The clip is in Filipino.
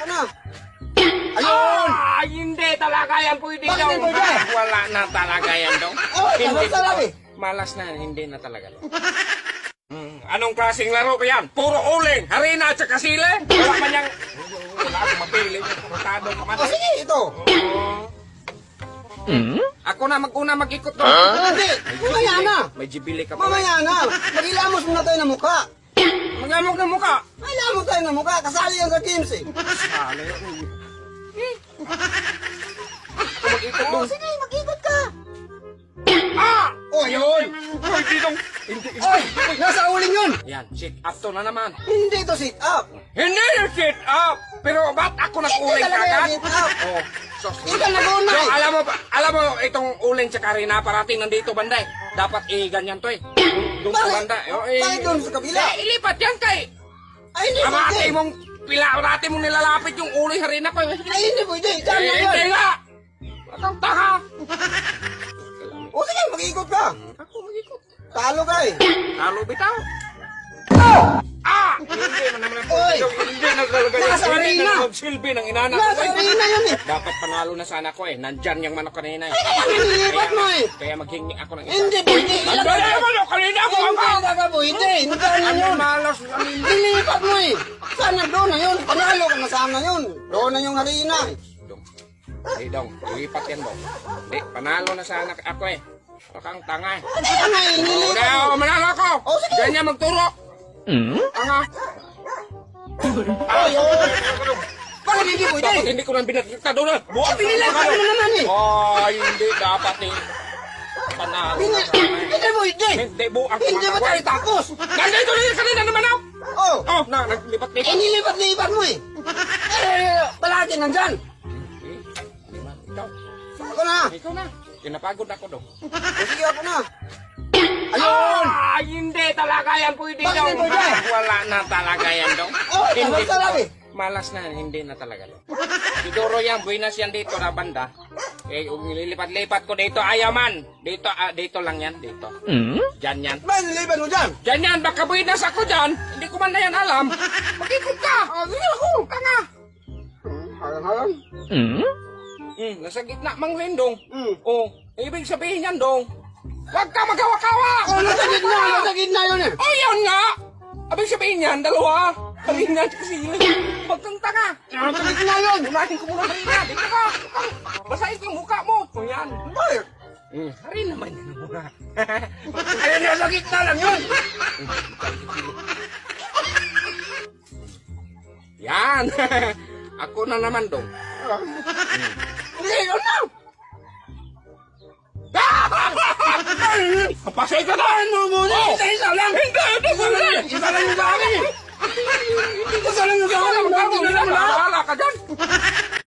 ako na. Ayun! Ah, hindi talaga yan pwede Bakit daw. hindi pwede? Wala na talaga yan daw. Oh, Hindi. sarap eh. Malas na, hindi na talaga. Anong klaseng laro ba yan? Puro uling, harina at saka sile? Wala man yang... Wala akong mapili. Rotado ka man. O sige, ito. Ako na mag-una mag-ikot doon. Hindi, mamaya na. May jibili ka pa. Mamaya na. Mag-ilamos muna tayo ng mukha. Magamok na mukha. May ilamos tayo ng mukha. Kasali yan sa games eh. Sali. Ako mag-ikot O doon. sige, mag-ikot ka. Ah! O, yun. Uy, didong. Hindi. Oy, nasa uling yun. Yan, sit up to na naman. Hindi to sit up. Hindi yung sit up! Pero ba't ako nag-uling Hindi talaga kagad? yung sit up. Oh, sos. Ikaw nag-una So, eh. alam mo, itong uling sa karina parating nandito banday. Dapat ganyan to eh. Doon sa Bakit? banda. Bakit doon sa kabila? Ilipat yan kay. Ay, hindi Amate pwede. mong amate mong nilalapit yung uling harina ko. Ay, hindi pwede. Diyan na Hindi yun. nga! Ang taka! O sige, mag-ikot ka. Ako mag-ikot. Talo ka eh. Talo bitaw. Ah! Hindi man naman ako. Oy! Hindi na talaga yun. Nasa Hindi arena. na magsilbi ng inana ko. Nasa arena yun eh. Dapat panalo na sana ko eh. Nandyan yung manok kanina eh. Kaya nililipat mo eh. Kaya maghingi ako ng isa. Hindi pwede. Nandyan yung manok kanina ako ang Hindi talaga pwede. Hindi na Ano yun. malas? Nililipat mo eh. Sana doon na yun. Panalo ka na sana yun. Doon na yung harina eh. Dong. Hindi dong. Ilipat yan dong. Hindi. Panalo na sana ako eh. Pakang tanga eh. Kaya nga eh, nililipat mo. Manalo ako. Oh, sige. Ganyan magturo. Tanga. Ay, oh. Bakit hindi pwede? Dapat hindi ko nang binatita doon. Buwan Pinilipat mo naman eh. Ay, hindi dapat eh. Panalo. Hindi pwede. Hindi buang. Hindi ba tayo tapos? Nandito na kanina naman ako. Oh. Oh, naglipat-lipat. Eh, nilipat-lipat mo eh. Palagi nandyan. Ikaw. Ako na. Ikaw na. Kinapagod ako daw. O sige, ako na. Ayun. Ay, hindi talaga yan pwede Bakit daw. hindi pwede? Wala na talaga yan daw. Oh, masarap eh. Malas na, hindi na talaga daw. Siguro yan, buenas yan dito na banda. Eh, nililipat-lipat ko dito, ayaw man. Dito, dito lang yan, dito. Diyan yan. Ba, nilipat mo dyan? Diyan yan, baka buenas ako dyan. Hindi ko man na yan alam. Mag-ikot ka. Oh, sige ako, tanga. Halang-halang. Nasa gitna mang lindong. Hmm. Oh, ibig sabihin yan dong. Huwag ka magawa-kawa. Oh, nasa gitna yun eh. Oh, yun nga! Abig sabihin yan, dalawa. Harina at kasili. Huwag kang tanga. Nasa gitna yun. Unahin ko muna harina. Dito ka. Basahin ko yung mukha mo. O yan. Bakit? Harina man yan muna. Ay, nasa gitna lang yun. Yan. Ako na naman dong. Hindi, yun na. Pasay ka na! Ano mo na? Oh! Isa lang. Hindi! Isa lang yung sa akin eh.